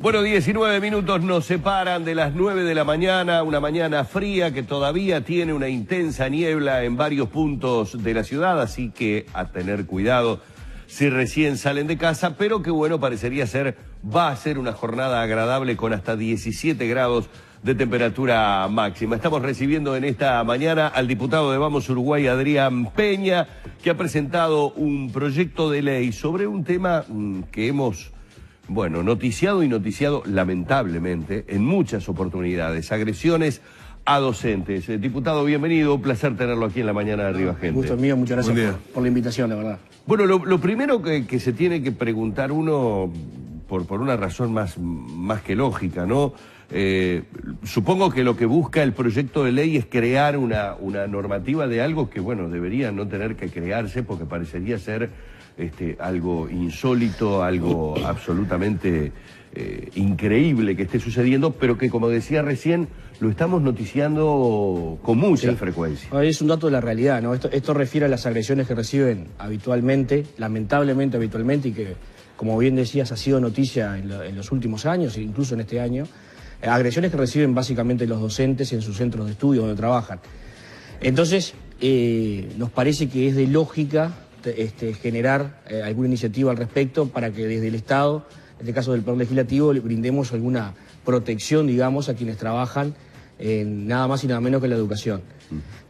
Bueno, 19 minutos nos separan de las 9 de la mañana, una mañana fría que todavía tiene una intensa niebla en varios puntos de la ciudad, así que a tener cuidado si recién salen de casa, pero que bueno, parecería ser, va a ser una jornada agradable con hasta 17 grados de temperatura máxima. Estamos recibiendo en esta mañana al diputado de Vamos Uruguay, Adrián Peña, que ha presentado un proyecto de ley sobre un tema que hemos... bueno, noticiado y noticiado lamentablemente en muchas oportunidades, agresiones a docentes. Diputado, bienvenido, un placer tenerlo aquí en la mañana de Arriba Gente. Gusto mío, muchas gracias por la invitación, la verdad. Bueno, lo primero que se tiene que preguntar uno, por una razón más que lógica, ¿no? Supongo que lo que busca el proyecto de ley es crear una normativa de algo que, bueno, debería no tener que crearse porque parecería ser... algo insólito, algo absolutamente increíble que esté sucediendo, pero que, como decía recién, lo estamos noticiando con mucha frecuencia. Es un dato de la realidad, ¿no? Esto refiere a las agresiones que reciben habitualmente, lamentablemente habitualmente, y que, como bien decías, ha sido noticia en los últimos años, e incluso en este año, agresiones que reciben básicamente los docentes en sus centros de estudio donde trabajan. Entonces, nos parece que es de lógica generar alguna iniciativa al respecto para que desde el Estado, en este caso del Poder Legislativo, le brindemos alguna protección, digamos, a quienes trabajan en nada más y nada menos que la educación.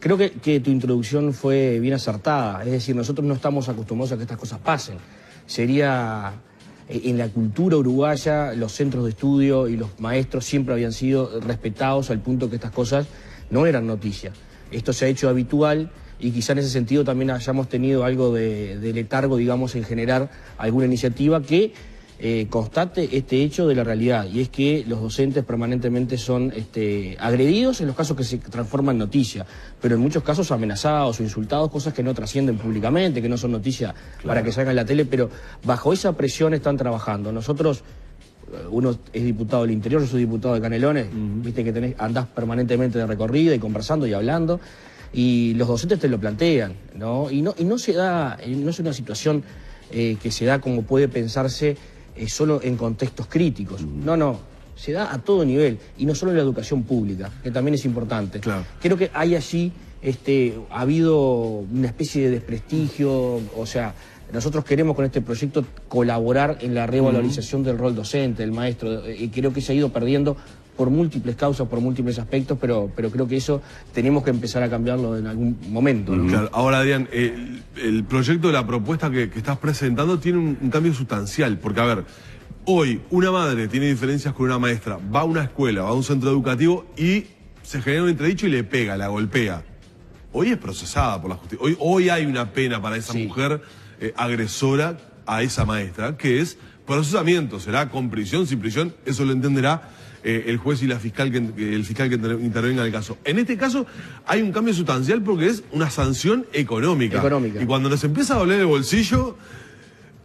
Creo que tu introducción fue bien acertada, es decir, nosotros no estamos acostumbrados a que estas cosas pasen. Sería, en la cultura uruguaya, los centros de estudio y los maestros siempre habían sido respetados al punto que estas cosas no eran noticia. Esto se ha hecho habitual. Y quizá en ese sentido también hayamos tenido algo de letargo, digamos, en generar alguna iniciativa que constate este hecho de la realidad, y es que los docentes permanentemente son agredidos en los casos que se transforman en noticia, pero en muchos casos amenazados o insultados, cosas que no trascienden públicamente, que no son noticia para que salgan en la tele, pero bajo esa presión están trabajando. Nosotros... uno es diputado del interior, yo soy diputado de Canelones, viste que andás permanentemente de recorrida y conversando y hablando, y los docentes te lo plantean, ¿no? Y no se da, no es una situación que se da como puede pensarse solo en contextos críticos. No, se da a todo nivel, y no solo en la educación pública, que también es importante. Claro. Creo que hay allí, ha habido una especie de desprestigio, o sea, nosotros queremos con este proyecto colaborar en la revalorización del rol docente, del maestro, y creo que se ha ido perdiendo por múltiples causas, por múltiples aspectos, pero creo que eso tenemos que empezar a cambiarlo en algún momento, ¿no? Claro. Ahora, Adrián, el proyecto de la propuesta que estás presentando tiene un cambio sustancial, porque, a ver, hoy una madre tiene diferencias con una maestra, va a una escuela, va a un centro educativo y se genera un entredicho y le pega, la golpea. Hoy es procesada por la justicia. Hoy hay una pena para esa mujer agresora a esa maestra, que es procesamiento. Será con prisión, sin prisión, eso lo entenderá el juez y el fiscal que intervenga en el caso. En este caso hay un cambio sustancial porque es una sanción económica. Y cuando nos empieza a doler el bolsillo,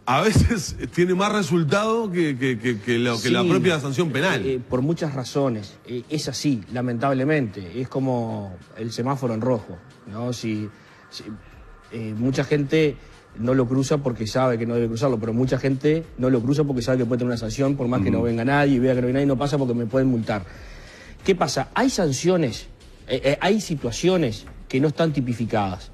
a veces tiene más resultado que la propia sanción penal. Por muchas razones. Es así, lamentablemente. Es como el semáforo en rojo, ¿no? Mucha gente no lo cruza porque sabe que no debe cruzarlo, pero mucha gente no lo cruza porque sabe que puede tener una sanción, por más que no venga nadie y vea que no viene nadie, no pasa porque me pueden multar. ¿Qué pasa? Hay sanciones, hay situaciones que no están tipificadas.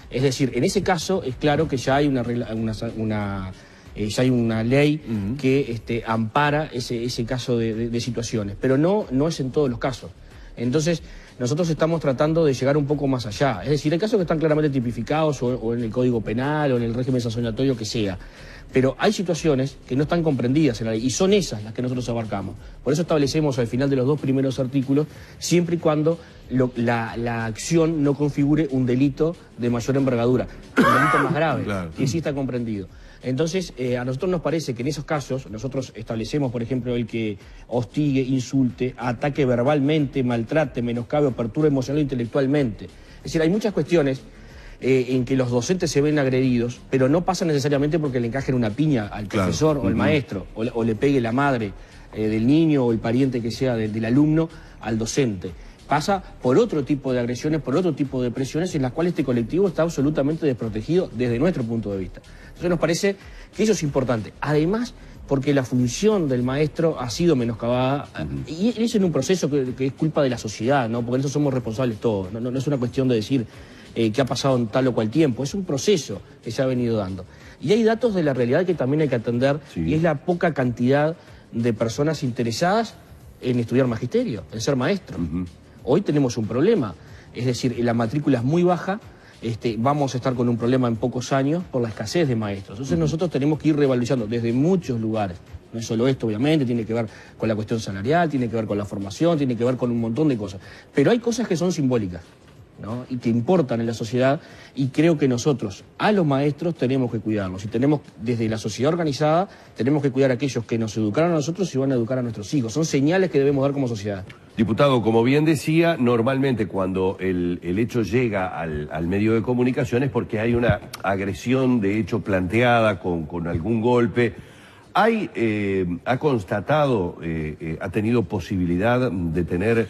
Es decir, en ese caso es claro que ya hay ya hay una ley que ampara ese caso de situaciones, pero no es en todos los casos. Entonces, nosotros estamos tratando de llegar un poco más allá. Es decir, hay casos que están claramente tipificados o en el Código Penal o en el régimen sancionatorio que sea. Pero hay situaciones que no están comprendidas en la ley y son esas las que nosotros abarcamos. Por eso establecemos al final de los 2 primeros artículos, siempre y cuando la acción no configure un delito de mayor envergadura, un delito más grave, que sí está comprendido. Entonces, a nosotros nos parece que en esos casos, nosotros establecemos, por ejemplo, el que hostigue, insulte, ataque verbalmente, maltrate, menoscabe o perturbe emocional e intelectualmente. Es decir, hay muchas cuestiones en que los docentes se ven agredidos, pero no pasa necesariamente porque le encajen una piña al profesor o al maestro, o le pegue la madre del niño o el pariente que sea del alumno al docente. Pasa por otro tipo de agresiones, por otro tipo de presiones en las cuales este colectivo está absolutamente desprotegido desde nuestro punto de vista. Entonces nos parece que eso es importante. Además, porque la función del maestro ha sido menoscabada, y eso en un proceso que es culpa de la sociedad, ¿no? Porque en eso somos responsables todos, no es una cuestión de decir que ha pasado en tal o cual tiempo, es un proceso que se ha venido dando. Y hay datos de la realidad que también hay que atender, y es la poca cantidad de personas interesadas en estudiar magisterio, en ser maestro. Hoy tenemos un problema, es decir, la matrícula es muy baja, vamos a estar con un problema en pocos años por la escasez de maestros. Entonces nosotros tenemos que ir revalorizando desde muchos lugares. No es solo esto, obviamente, tiene que ver con la cuestión salarial, tiene que ver con la formación, tiene que ver con un montón de cosas. Pero hay cosas que son simbólicas, ¿no? Y que importan en la sociedad, y creo que nosotros, a los maestros, tenemos que cuidarlos. Y tenemos, desde la sociedad organizada, tenemos que cuidar a aquellos que nos educaron a nosotros y van a educar a nuestros hijos. Son señales que debemos dar como sociedad. Diputado, como bien decía, normalmente cuando el hecho llega al medio de comunicación es porque hay una agresión de hecho planteada con algún golpe. ¿Ha constatado, ha tenido posibilidad de tener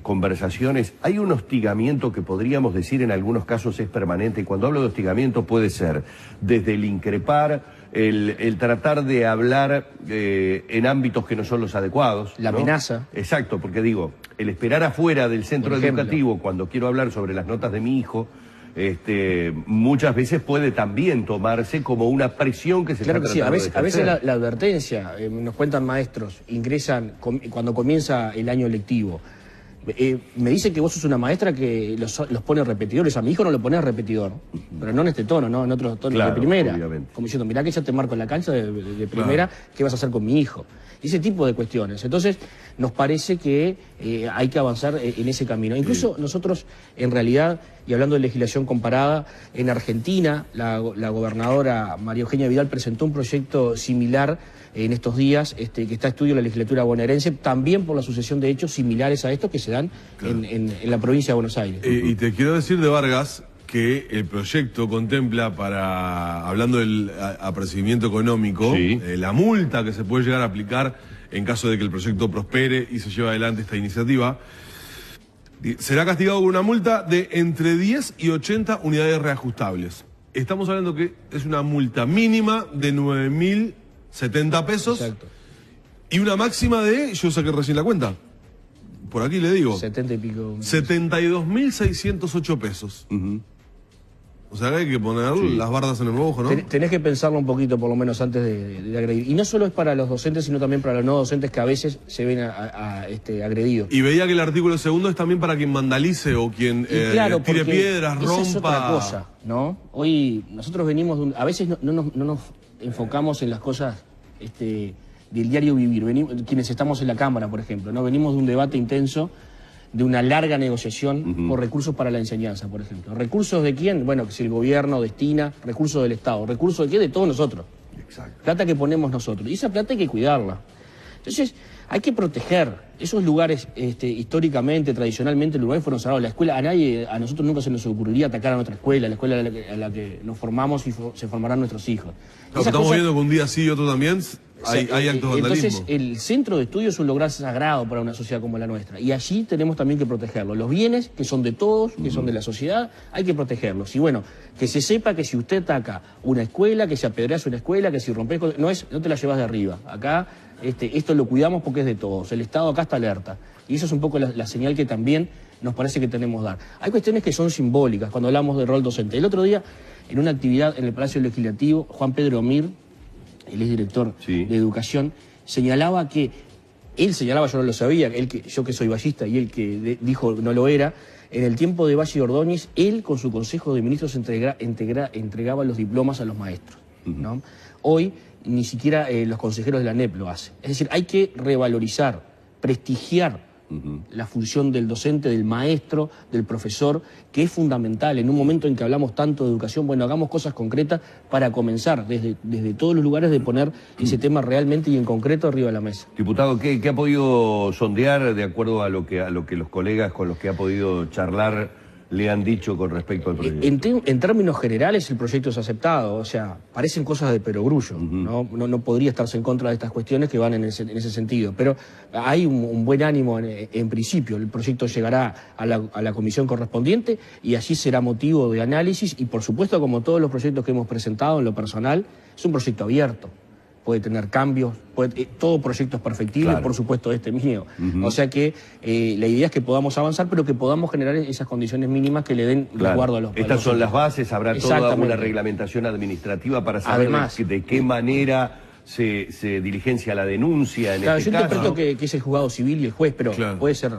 conversaciones? Hay un hostigamiento que podríamos decir en algunos casos es permanente, y cuando hablo de hostigamiento puede ser desde el increpar, el tratar de hablar en ámbitos que no son los adecuados. La ¿no? amenaza. Exacto, porque digo, el esperar afuera del centro educativo cuando quiero hablar sobre las notas de mi hijo, muchas veces puede también tomarse como una presión que se está tratando de ejercer. A veces la advertencia, nos cuentan maestros, ingresan cuando comienza el año lectivo. Me dicen que vos sos una maestra que los pone repetidores. A mi hijo no lo pone repetidor, pero no en este tono, no en otro tono, de primera. Obviamente. Como diciendo, mirá que ya te marco en la cancha de primera, ¿qué vas a hacer con mi hijo? Y ese tipo de cuestiones. Entonces, nos parece que hay que avanzar en ese camino. Incluso nosotros, en realidad, y hablando de legislación comparada, en Argentina, la gobernadora María Eugenia Vidal presentó un proyecto similar en estos días, que está a estudio en la legislatura bonaerense, también por la sucesión de hechos similares a estos que se dan en la provincia de Buenos Aires. Y te quiero decir de Vargas que el proyecto contempla, hablando del apercibimiento económico, la multa que se puede llegar a aplicar en caso de que el proyecto prospere y se lleve adelante esta iniciativa. Será castigado con una multa de entre 10 y 80 unidades reajustables. Estamos hablando que es una multa mínima de 9.070 pesos. Exacto. Y una máxima de, yo saqué recién la cuenta, por aquí le digo, 70 y pico. 72.608 pesos. O sea que hay que poner las bardas en el ojo, ¿no? Tenés que pensarlo un poquito, por lo menos, antes de agredir. Y no solo es para los docentes, sino también para los no docentes que a veces se ven agredidos. Y veía que el artículo 2 es también para quien vandalice o quien tire piedras, rompa. Esa es otra cosa, ¿no? Hoy nosotros venimos a veces no nos enfocamos en las cosas del diario vivir. Quienes estamos en la Cámara, por ejemplo, ¿no? Venimos de un debate intenso, de una larga negociación por recursos para la enseñanza, por ejemplo. ¿Recursos de quién? Bueno, que si el gobierno destina, recursos del Estado. ¿Recursos de qué? De todos nosotros. Exacto. Plata que ponemos nosotros. Y esa plata hay que cuidarla. Entonces, hay que proteger esos lugares, históricamente, tradicionalmente, lugares fueron sagrados. La escuela, a nosotros nunca se nos ocurriría atacar a nuestra escuela, a la escuela a la que nos formamos y se formarán nuestros hijos. Estamos viendo que un día sí y otro también hay actos de vandalismo. Entonces, el centro de estudio es un lugar sagrado para una sociedad como la nuestra. Y allí tenemos también que protegerlo. Los bienes, que son de todos, que son de la sociedad, hay que protegerlos. Y bueno, que se sepa que si usted ataca una escuela, que si apedreas una escuela, que si rompes, no te la llevas de arriba. Acá, esto lo cuidamos porque es de todos. El Estado acá está alerta. Y eso es un poco la señal que también nos parece que tenemos que dar. Hay cuestiones que son simbólicas cuando hablamos de rol docente. El otro día, en una actividad en el Palacio Legislativo, Juan Pedro Mir, el exdirector de Educación, señalaba que, yo no lo sabía, yo que soy ballista y él que dijo no lo era, en el tiempo de Valle y Ordóñez, él con su Consejo de Ministros entregaba los diplomas a los maestros, ¿no? Hoy ni siquiera los consejeros de la ANEP lo hacen. Es decir, hay que revalorizar, prestigiar la función del docente, del maestro, del profesor, que es fundamental. En un momento en que hablamos tanto de educación, bueno, hagamos cosas concretas para comenzar desde todos los lugares de poner ese tema realmente y en concreto arriba de la mesa. Diputado, ¿qué ha podido sondear de acuerdo a lo que los colegas con los que ha podido charlar le han dicho con respecto al proyecto? En términos generales, el proyecto es aceptado. O sea, parecen cosas de perogrullo. No podría estarse en contra de estas cuestiones que van en ese sentido. Pero hay un buen ánimo en principio. El proyecto llegará a la comisión correspondiente y allí será motivo de análisis. Y, por supuesto, como todos los proyectos que hemos presentado en lo personal, es un proyecto abierto. puede tener cambios, todo proyecto es perfectible, claro. por supuesto este mío. O sea que la idea es que podamos avanzar, pero que podamos generar esas condiciones mínimas que le den resguardo a los Estas son las bases, habrá toda una reglamentación administrativa para saber Además, de qué manera se diligencia la denuncia en claro, este yo caso. interpreto que es el juzgado civil y el juez, pero puede ser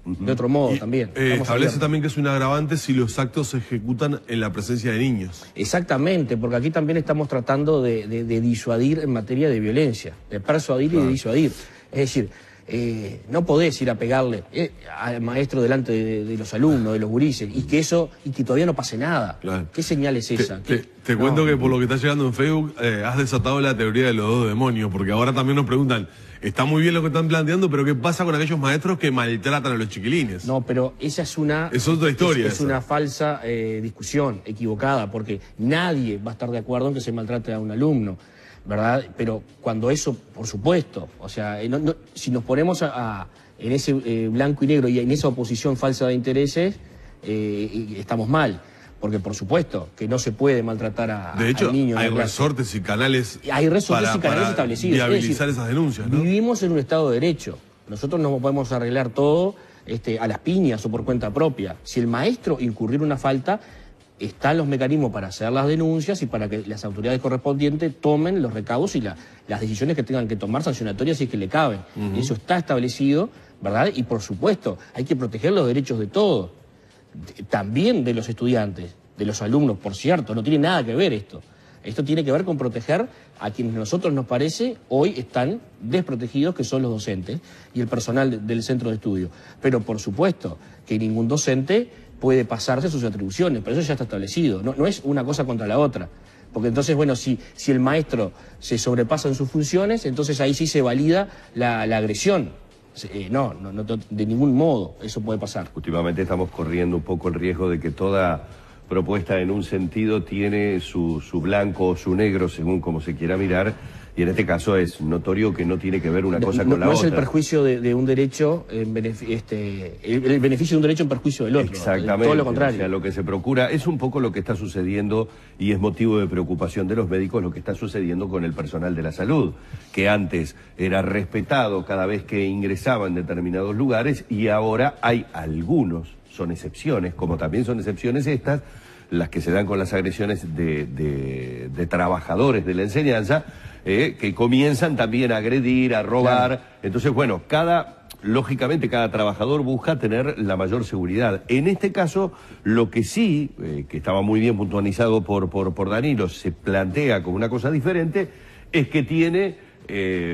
de otro modo también. Establece también que es un agravante si los actos se ejecutan en la presencia de niños. Exactamente, porque aquí también estamos tratando de disuadir en materia de violencia, de persuadir y de disuadir. Es decir, no podés ir a pegarle al maestro delante de los alumnos, de los gurises, y que todavía no pase nada. Claro. ¿Qué señal es esa? Te cuento que por lo que está llegando en Facebook has desatado la teoría de los dos demonios, porque ahora también nos preguntan, está muy bien lo que están planteando, pero ¿qué pasa con aquellos maestros que maltratan a los chiquilines? No, pero esa es otra historia. Es una falsa discusión equivocada, porque nadie va a estar de acuerdo en que se maltrate a un alumno, ¿verdad? Pero cuando eso, por supuesto, o sea, si nos ponemos en ese blanco y negro y en esa oposición falsa de intereses, estamos mal. Porque, por supuesto, que no se puede maltratar a de hecho, al niño. Hay resortes y canales para establecidos. Viabilizar esas denuncias, ¿no? Vivimos en un Estado de Derecho. Nosotros no podemos arreglar todo a las piñas o por cuenta propia. Si el maestro incurrió en una falta, están los mecanismos para hacer las denuncias y para que las autoridades correspondientes tomen los recaudos y las decisiones que tengan que tomar sancionatorias si es que le caben. Eso está establecido, ¿verdad? Y, por supuesto, hay que proteger los derechos de todos. También de los estudiantes, de los alumnos, por cierto, no tiene nada que ver esto. Esto tiene que ver con proteger a quienes a nosotros nos parece hoy están desprotegidos, que son los docentes y el personal del centro de estudio. Pero por supuesto que ningún docente puede pasarse sus atribuciones, pero eso ya está establecido, no es una cosa contra la otra. Porque entonces, bueno, si el maestro se sobrepasa en sus funciones, entonces ahí sí se valida la agresión. No, de ningún modo eso puede pasar. Últimamente estamos corriendo un poco el riesgo de que toda propuesta en un sentido tiene su blanco o su negro, según como se quiera mirar, y en este caso es notorio que no tiene que ver una cosa con la otra. No es el perjuicio de un derecho, el beneficio de un derecho en perjuicio del otro. Exactamente. Todo lo contrario. O sea, lo que se procura es un poco lo que está sucediendo y es motivo de preocupación de los médicos lo que está sucediendo con el personal de la salud, que antes era respetado cada vez que ingresaba en determinados lugares y ahora hay algunos, son excepciones, como también son excepciones estas, las que se dan con las agresiones de trabajadores de la enseñanza, que comienzan también a agredir, a robar. Claro. Entonces, bueno, lógicamente cada trabajador busca tener la mayor seguridad. En este caso, lo que sí, que estaba muy bien puntualizado por Danilo, se plantea como una cosa diferente, es que tiene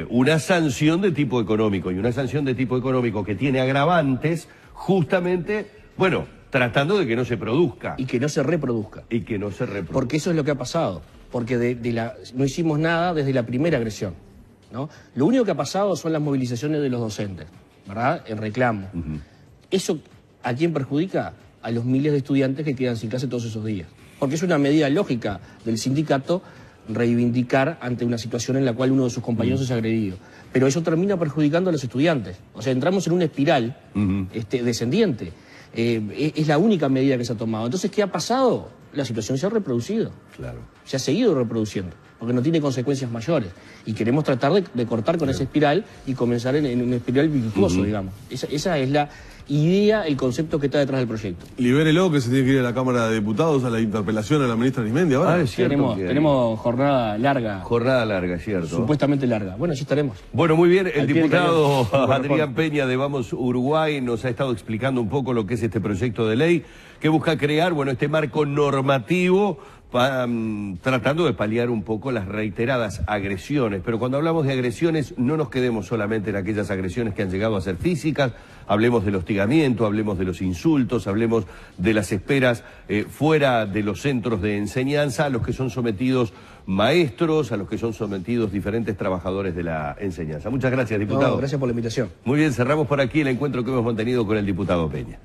una sanción de tipo económico, y una sanción de tipo económico que tiene agravantes justamente, bueno, tratando de que no se produzca. Y que no se reproduzca. Y que no se reproduzca. Porque eso es lo que ha pasado. Porque no hicimos nada desde la primera agresión, ¿no? Lo único que ha pasado son las movilizaciones de los docentes, ¿verdad? En reclamo. ¿Eso a quién perjudica? A los miles de estudiantes que quedan sin clase todos esos días. Porque es una medida lógica del sindicato reivindicar ante una situación en la cual uno de sus compañeros es agredido. Pero eso termina perjudicando a los estudiantes. O sea, entramos en una espiral descendiente. Es la única medida que se ha tomado. Entonces, ¿qué ha pasado? La situación se ha reproducido. Claro. Se ha seguido reproduciendo, porque no tiene consecuencias mayores. Y queremos tratar de cortar con esa espiral y comenzar en una espiral virtuoso, digamos. Esa es la idea, el concepto que está detrás del proyecto. Libérelo, que se tiene que ir a la Cámara de Diputados a la interpelación a la ministra Arismendi ahora. Es cierto. Tenemos jornada larga. Jornada larga, cierto. Supuestamente larga. Bueno, así estaremos. Bueno, muy bien. El diputado Adrián Peña de Vamos Uruguay nos ha estado explicando un poco lo que es este proyecto de ley que busca crear, bueno, este marco normativo tratando de paliar un poco las reiteradas agresiones. Pero cuando hablamos de agresiones, no nos quedemos solamente en aquellas agresiones que han llegado a ser físicas, hablemos del hostigamiento, hablemos de los insultos, hablemos de las esperas fuera de los centros de enseñanza a los que son sometidos maestros, a los que son sometidos diferentes trabajadores de la enseñanza. Muchas gracias, diputado. No, gracias por la invitación. Muy bien, cerramos por aquí el encuentro que hemos mantenido con el diputado Peña.